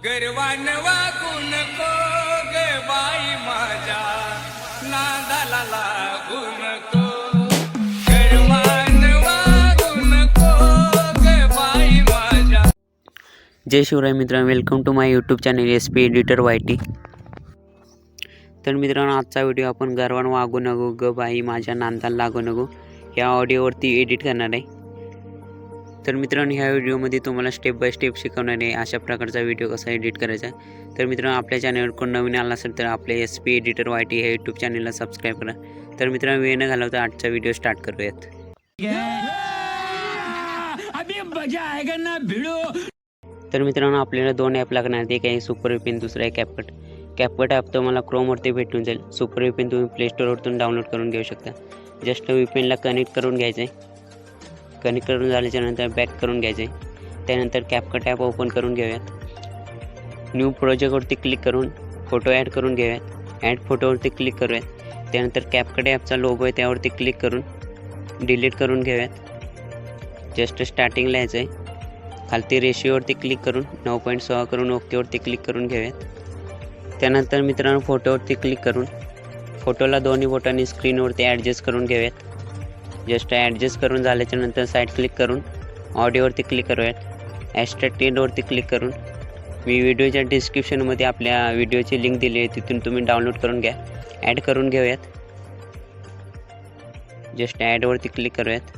गर्वान वागू नको ग बाई माझ्या नादाला लागू नको गर्वान वागू नको ग बाई माझ्या। जय शिवराय मित्रांनो, welcome to my YouTube channel SP editor YT। तर मित्रांनो, आजचा व्हिडिओ आपण गर्वान वागू नको ग बाई माझ्या नादाला लागू नको या ऑडिओवरती एडिट करणार आहे। तर मित्रांनो, ह्या व्हिडिओमध्ये तुम्हाला स्टेप बाय स्टेप शिकवणार आहे अशा प्रकारचा व्हिडिओ कसा एडिट करायचा आहे। तर मित्रांनो, आपल्या चॅनलवर कोण नवीन आला असेल तर आपल्या SP एडिटर YT हे यूट्यूब चॅनलला सबस्क्राईब करा। तर मित्रांनो, वेळ न घालवता आजचा व्हिडिओ स्टार्ट करूयात। अभी मजा आएगा ना भिड़ो। तर मित्रांनो, आपल्याला दोन ॲप लागणार आहेत, एक आहे सुपर VPN, दुसरा आहे कॅपकट। कॅपकट ॲप तुम्हाला क्रोमवरती भेटून जाईल, सुपर VPN तुम्ही प्ले स्टोअरवरून डाउनलोड करून घेऊ शकता। जस्ट VPNला कनेक्ट करून घ्यायचं आहे, कनेक्ट करून झाल्याच्यानंतर बॅक करून घ्यायचं आहे। त्यानंतर कॅपकट ॲप ओपन करून घेऊयात। न्यू प्रोजेक्टवरती क्लिक करून फोटो ॲड करून घेऊयात। ॲड फोटोवरती क्लिक करूयात। त्यानंतर कॅपकट ॲपचा लोगो आहे त्यावरती क्लिक करून डिलीट करून घेऊयात। जस्ट स्टार्टिंगला यायचं आहे, खालती रेशिओवरती क्लिक करून 9.6 करून ओकेवरती क्लिक करून घेऊयात। त्यानंतर मित्रांनो, फोटोवरती क्लिक करून फोटोला दोन्ही बोटांनी स्क्रीनवरती ॲडजस्ट करून घेऊयात। जस्ट ॲडजस्ट करून झाल्याच्यानंतर साईड क्लिक करून ऑडिओवरती क्लिक करूयात। ॲस्ट्रॅक्टेडवरती क्लिक करून मी व्हिडिओच्या डिस्क्रिप्शनमध्ये आपल्या व्हिडिओची लिंक दिली आहे, तिथून तुम्ही डाउनलोड करून घ्या। ॲड करून घेऊयात। जस्ट ॲडवरती क्लिक करूयात।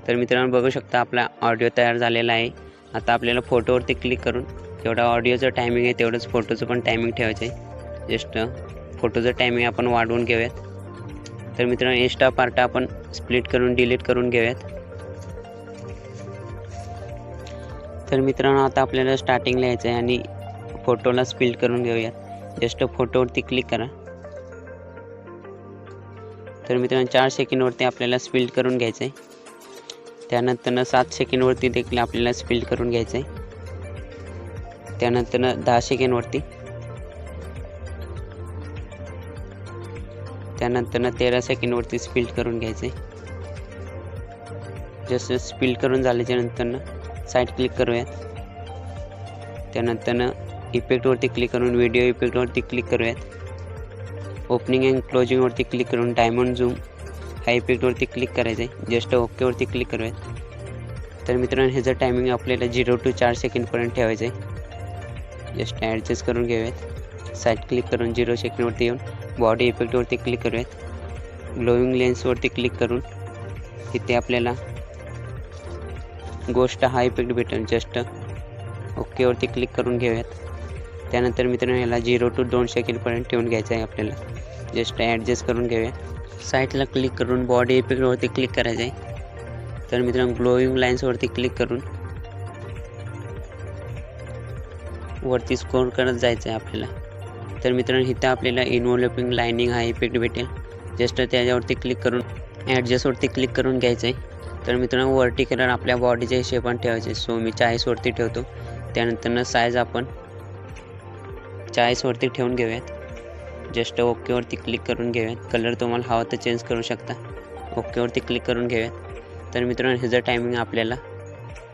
तर मित्रांनो, बघू शकता आपला ऑडिओ तयार झालेला आहे। आता आपल्याला फोटोवरती क्लिक करून जेवढा ऑडिओचं टायमिंग आहे तेवढंच फोटोचं पण टायमिंग ठेवायचं आहे। जस्ट फोटोचं टायमिंग आपण वाढवून घेऊयात। तर मित्रांनो, एक्स्ट्रा पार्ट आपण स्प्लिट करून डिलीट करून घेऊयात। तर मित्रांनो, आता आपल्याला स्टार्टिंगला यायचं आहे आणि फोटोला स्प्लिट करून घेऊयात। जस्ट फोटोवरती क्लिक करा। तर मित्रांनो, 4 सेकंडवरती आपल्याला स्प्लिट करून घ्यायचं आहे। त्यानंतर 7 सेकंडवरती देखील आपल्याला स्प्लिट करून घ्यायचं आहे। त्यानंतर 10 सेकंडवरती, त्यानंतर 13 सेकंडवरती स्प्लिट करून घ्यायचं आहे। जसं स्प्लिट करून झाल्याच्यानंतर साईड क्लिक करूयात। त्यानंतर इफेक्टवरती क्लिक करून व्हिडिओ इफेक्टवरती क्लिक करूयात। ओपनिंग अँड क्लोजिंगवरती क्लिक करून डायमंड झूम हा इफेक्टवरती क्लिक करायचं आहे। जस्ट ओकेवरती क्लिक करूयात। तर मित्रांनो, ह्याचं टायमिंग आपल्याला 0 to 4 सेकंडपर्यंत ठेवायचं आहे। जस्ट ॲडजस्ट करून घेऊयात। साईड क्लिक करून 0 सेकंडवरती येऊन बॉडी इफेक्टवरती क्लिक करूयात। ग्लोईंग लेन्सवरती क्लिक करून तिथे आपल्याला गोष्ट हा इफेक्ट भेटेल। जस्ट ओकेवरती क्लिक करून घेऊयात। त्यानंतर मित्रांनो, ह्याला 0 to 2 सेकंडपर्यंत ठेवून घ्यायचं आहे आपल्याला। जस्ट ॲडजस्ट करून घेऊया। साईडला क्लिक करून बॉडी इफेक्टवरती क्लिक करायचं आहे। तर मित्रांनो, ग्लोईंग लाईन्सवरती क्लिक करून वरती स्क्रोल करत जायचं आहे आपल्याला। तर मित्रांनो, इथं आपल्याला इन्व्हॉल्विंग लाईनिंग हा इफेक्ट भेटेल। जस्ट त्याच्यावरती क्लिक करून ॲडजस्टवरती क्लिक करून घ्यायचं आहे। तर मित्रांनो, वरती कलर आपल्या बॉडीच्या हिशोबाने ठेवायचे। सो मी 40 वरती ठेवतो। त्यानंतर साईज आपण 40 वरती ठेवून घेऊयात। जस्ट ओकेवरती क्लिक करून घेऊयात। कलर तुम्हाला हवा तर चेंज करू शकता। ओकेवरती क्लिक करून घेऊयात। तर मित्रांनो, ह्याचं टायमिंग आपल्याला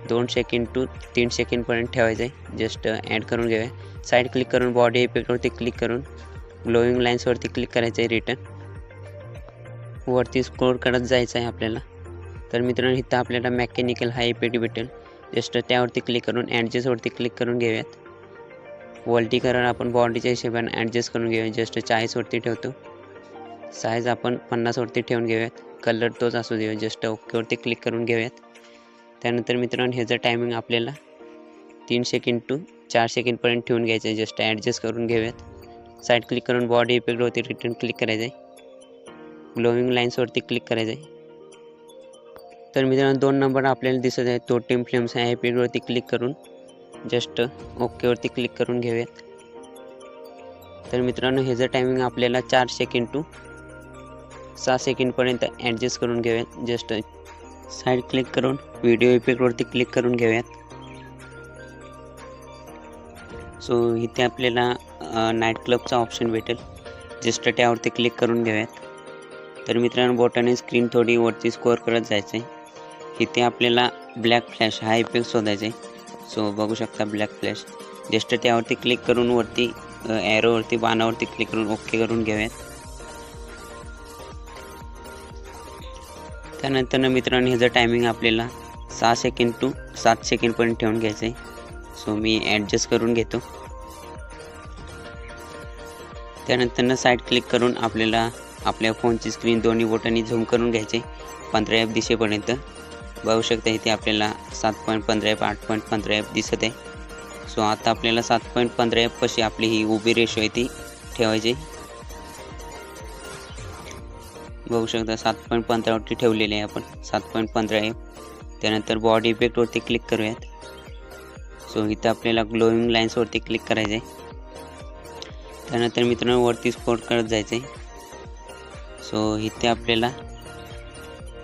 2 सेकंड to 3 सेकंडपर्यंत ठेवायचं आहे। जस्ट ॲड करून घेऊया। साईड क्लिक करून बॉडी इफेक्टवरती क्लिक करून ग्लोईंग लाईन्सवरती क्लिक करायचं आहे। रिटर्न वरती स्क्रोल करत जायचं आहे आपल्याला। तर मित्रांनो, इथं आपल्याला मेकॅनिकल हा इफेक्ट भेटेल। जस्ट त्यावरती क्लिक करून ॲडजस्टवरती क्लिक करून घेऊयात। वरती कलर आपण बॉडीच्या हिशोबाने ॲडजस्ट करून घेऊया। जस्ट 40 वरती ठेवतो। साईज आपण 50 वरती ठेवून घेऊयात। कलर तोच असू देऊया। जस्ट ओकेवरती क्लिक करून घेऊयात। त्यानंतर मित्रांनो, ह्याचं टायमिंग आपल्याला 3 सेकंड to 4 सेकंडपर्यंत ठेवून घ्यायचं आहे। जस्ट ॲडजस्ट करून घेऊयात। साईड क्लिक करून बॉडी इफेक्टवरती रिटर्न क्लिक करायचं आहे। ग्लोईंग लाईन्सवरती क्लिक करायचं आहे। तर मित्रांनो, 2 नंबर आपल्याला दिसत आहे, टोटेम फ्लेम्स ह्या इफेक्टवरती क्लिक करून जस्ट ओकेवरती क्लिक करून घेऊयात। तर मित्रांनो, ह्याचं टायमिंग आपल्याला 4 सेकंड to 6 सेकंडपर्यंत ॲडजस्ट करून घेऊयात। जस्ट साईड क्लिक करून व्हिडिओ इफेक्टवरती क्लिक करून घेऊयात। सो इथे आपल्याला नाईट क्लबचा ऑप्शन भेटेल। जस्ट त्यावरती क्लिक करून घेऊयात। तर मित्रांनो, बोटाने स्क्रीन थोडी वरती स्कोअर करत जायचं आहे। इथे आपल्याला ब्लॅक फ्लॅश हा इफेक्ट शोधायचा आहे। सो बघू शकता ब्लॅक फ्लॅश। जस्ट त्यावरती क्लिक करून वरती ॲरोवरती बाणावरती क्लिक करून ओके करून घेऊयात. त्यानंतर मित्रांनो ह्याचं टायमिंग आपल्याला 6 सेकंड टू 7 सेकंडपर्यंत ठेवून घ्यायचं आहे. सो मी ॲडजस्ट करून घेतो. त्यानंतर साईड क्लिक करून आपल्याला आपल्या फोनची स्क्रीन दोन्ही बोटांनी झूम करून घ्यायचे 15 एफ दिसेपर्यंत. बघू शकता इथे आपल्याला 7.15 एफ 8.15 एफ दिसत आहे. सो आता आपल्याला 7.15 एफ पाशी आपली ही उभी रेषो आहे ती ठेवायची. बघू शकता 7.15 वरती ठेवलेले आहे आपण 7.15 एफ. त्यानंतर बॉडी इफेक्टवरती क्लिक करूयात. सो इथं आपल्याला ग्लोईंग लाईन्सवरती क्लिक करायचं आहे. त्यानंतर मित्रांनो वरती स्क्रोल करत जायचं आहे. सो इथे आपल्याला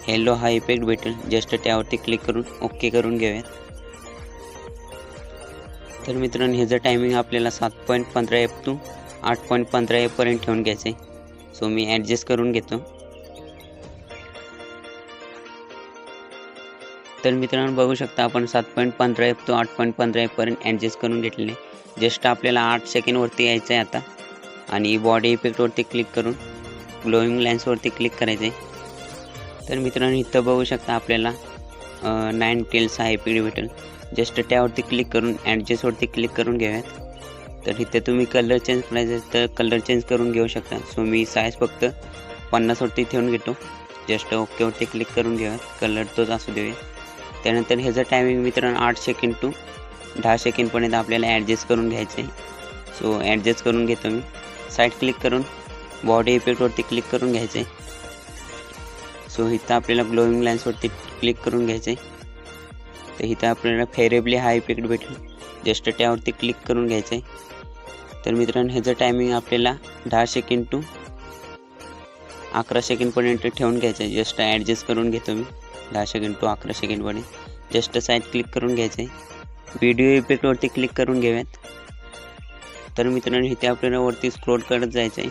येलो हा इफेक्ट भेटेल. जस्ट त्यावरती क्लिक करून ओके करून घेऊयात. तर मित्रांनो ह्याचं टायमिंग आपल्याला 7.15 एफ टू 8.15 एफ पर्यंत ठेवून घ्यायचं आहे. सो मी ॲडजस्ट करून घेतो. तर मित्रांनो बघू शकता आपण 7.15 एफ टू 8.15 एफ पर्यंत ॲडजस्ट करून घेतलेले. जस्ट आपल्याला 8 सेकंडवरती यायचं आहे आता आणि बॉडी इफेक्टवरती क्लिक करून ग्लोईंग लाईन्सवरती क्लिक करायचं आहे. तर मित्रांनो इथं बघू शकता आपल्याला 9 टेल्स हा इफेक्ट भेटेल. जस्ट त्यावरती क्लिक करून ॲडजस्टवरती क्लिक करून घेऊयात. तर इथे तुम्ही कलर चेंज करायचं तर कलर चेंज करून घेऊ शकता. सो मी साईज फक्त 50 वरती ठेवून घेतो. जस्ट ओकेवरती क्लिक करून घेऊयात. कलर तोच असू देऊया. त्यानंतर ह्याचं टायमिंग मित्रांनो 8 सेकंड टू 10 सेकंडपर्यंत आपल्याला ॲडजस्ट करून घ्यायचं आहे. सो ॲडजस्ट करून घेतो मी. साईड क्लिक करून बॉडी इफेक्टवरती क्लिक करून घ्यायचं आहे. सो इथं आपल्याला ग्लोईंग लाईन्सवरती क्लिक करून घ्यायचं आहे. तर इथं आपल्याला फेरेबली हा इफेक्ट भेटेल. जस्ट त्यावरती क्लिक करून घ्यायचं आहे. तर मित्रांनो ह्याचं टायमिंग आपल्याला 10 सेकंड टू 11 सेकंडपर्यंत ठेवून घ्यायचं आहे. जस्ट ॲडजस्ट करून घेतो मी 10 सेकंड टू 11 सेकंडपर्यंत. जस्ट साईड क्लिक करून घ्यायचं आहे. व्हिडिओ इफेक्टवरती क्लिक करून घेऊयात. तर मित्रांनो इथे आपल्याला वरती स्क्रोल करत जायचं आहे.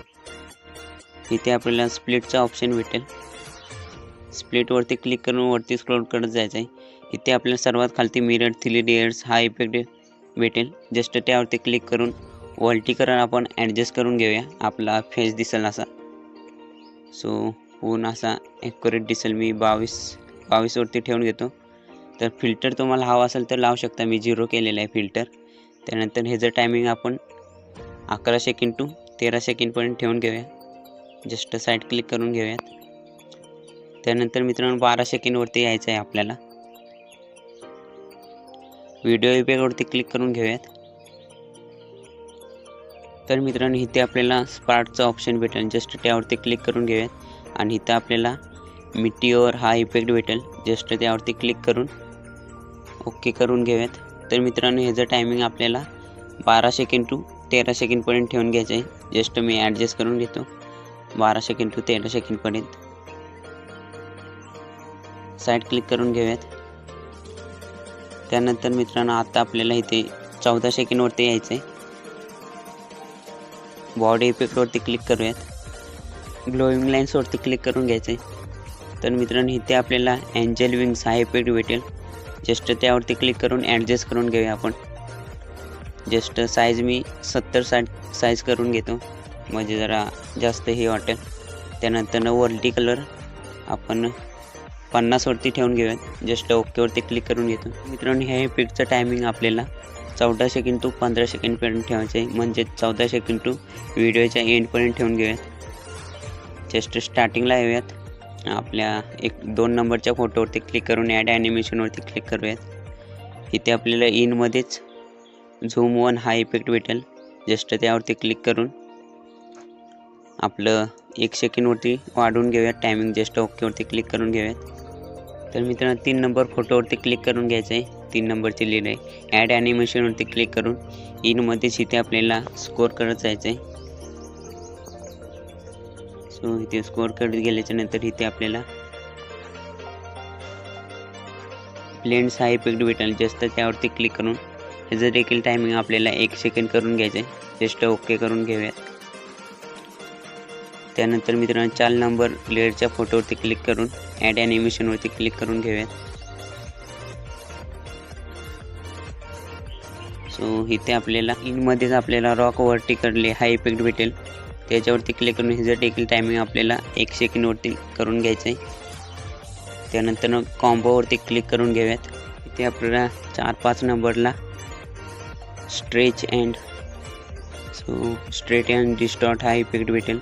इथे आपल्याला स्प्लिटचा ऑप्शन भेटेल. स्प्लिटवरती क्लिक करून वरती स्क्रोल करत जायचं आहे. इथे आपल्याला सर्वात खालती मिरर 3 लेयर्स हा इफेक्ट भेटेल. जस्ट त्यावरती क्लिक करून व्हर्टिकल आपण ॲडजस्ट करून घेऊया. आपला फेस दिसेल असा. सो पूर्ण असा ॲक्युरेट दिसेल. मी 22 वरती ठेवून घेतो. तर फिल्टर तुम्हाला हवा असेल तर लावू शकता. मी 0 केलेलं आहे फिल्टर. त्यानंतर ह्याचं टायमिंग आपण 11 सेकंड टू 13 सेकंडपर्यंत ठेवून घेऊया. जस्ट साईड क्लिक करून घेऊयात. त्यानंतर मित्रांनो 12 सेकंडवरती यायचं आहे आपल्याला. व्हिडिओ इफेक्टवरती क्लिक करून घेऊयात. तर मित्रांनो इथे आपल्याला स्पार्कचा ऑप्शन भेटेल. जस्ट त्यावरती क्लिक करून घेऊयात आणि इथं आपल्याला मिटिओर हा इफेक्ट भेटेल. जस्ट त्यावरती क्लिक करून ओके करून घेऊयात. तर मित्रांनो ह्याचं टायमिंग आपल्याला 12 सेकंड टू 13 सेकंडपर्यंत ठेवून घ्यायचं आहे. जस्ट मी ॲडजस्ट करून घेतो 12 सेकंड टू 13 सेकंडपर्यंत. साईड क्लिक करून घेऊयात. त्यानंतर मित्रांनो आता आपल्याला इथे 14 सेकंडवरती यायचं आहे. बॉडी इफेक्टवरती क्लिक करूयात. ग्लोईंग लाईन्सवरती क्लिक करून घ्यायचं आहे. तर मित्रांनो इथे आपल्याला एंजल विंग्स हा इफेक्ट भेटेल. जस्ट त्यावरती क्लिक करून ॲडजस्ट करून घेऊया आपण. जस्ट साईज मी 70 साईज करून घेतो म्हणजे जरा जास्त हे वाटेल. त्यानंतर वरती कलर आपण 50 वरती ठेवून घेऊयात. जस्ट ओकेवरती क्लिक करून घेतो. मित्रांनो ह्या इफेक्टचं टायमिंग आपल्याला 14 सेकंड टू 15 सेकंडपर्यंत ठेवायचं आहे. म्हणजे 14 सेकंड टू व्हिडिओच्या एंडपर्यंत ठेवून घेऊयात. जस्ट स्टार्टिंगला येऊयात. आपल्या 2 नंबरच्या फोटोवरती क्लिक करून ॲड ॲनिमेशनवरती क्लिक करूयात. इथे आपल्याला इनमध्येच झूम 1 हा इफेक्ट भेटेल. जस्ट त्यावरती क्लिक करून आपलं 1 सेकंडवरती वाढवून घेऊयात टायमिंग. जस्ट ओकेवरती क्लिक करून घेऊयात. तर मित्रांनो 3 नंबर फोटोवरती क्लिक करून घ्यायचं आहे. 3 नंबरची लीड आहे. ॲड ॲनिमेशनवरती क्लिक करून इनमध्येच इथे आपल्याला स्कोर करत जायचं आहे. सो इथे स्कोर करत गेल्याच्या नंतर इथे आपल्याला ब्लेंड्स हा इफेक्ट भेटेल. जस्ट त्यावरती क्लिक करून ह्याचं देखील टायमिंग आपल्याला 1 सेकंड करून घ्यायचं आहे. जस्ट ओके करून घेऊयात. त्यानंतर मित्रांनो 4 नंबर लेअरच्या फोटोवरती क्लिक करून ॲड ॲनिमेशनवरती क्लिक करून घेऊयात. सो इथे आपल्याला इनमध्येच आपल्याला रॉक वर्टिकली हा इफेक्ट भेटेल. त्याच्यावरती क्लिक करून ह्याचं टेकल टायमिंग आपल्याला 1 सेकंडवरती करून घ्यायचं आहे. त्यानंतर कॉम्बोवरती क्लिक करून घेऊयात. इथे आपल्याला 4-5 नंबरला stretch and straight and distort हा इफेक्ट भेटेल.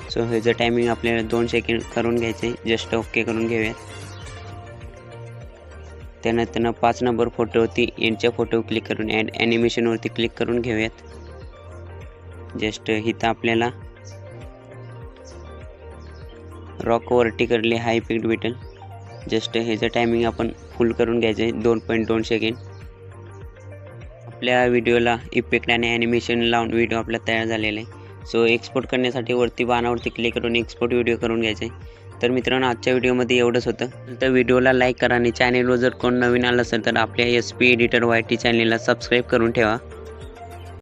सो ह्याचं टायमिंग आपल्याला 2 सेकंड करून घ्यायचं आहे. जस्ट ओके करून घेऊयात. त्यानंतर 5 नंबर फोटोवरती एंडच्या फोटोवर क्लिक करून ॲड ॲनिमेशनवरती क्लिक करून घेऊयात. जस्ट इथं आपल्याला रॉक वर्टिकली हा इफेक्ट भेटेल. जस्ट ह्याचं टायमिंग आपण फुल करून घ्यायचं आहे 2.2 सेकंड. आपल्या व्हिडिओला इफेक्ट आणि ॲनिमेशन लावून व्हिडिओ आपला तयार झालेला आहे. सो एक्सपोर्ट करण्यासाठी वरती बाणावरती क्लिक करून एक्सपोर्ट व्हिडिओ करून घ्यायचा आहे. तर मित्रांनो आजच्या व्हिडिओमध्ये एवढंच होतं. तर व्हिडिओला लाईक करा आणि चॅनेलवर जर कोण नवीन आलं असेल तर आपल्या SP एडिटर YT चॅनेलला सबस्क्राईब करून ठेवा.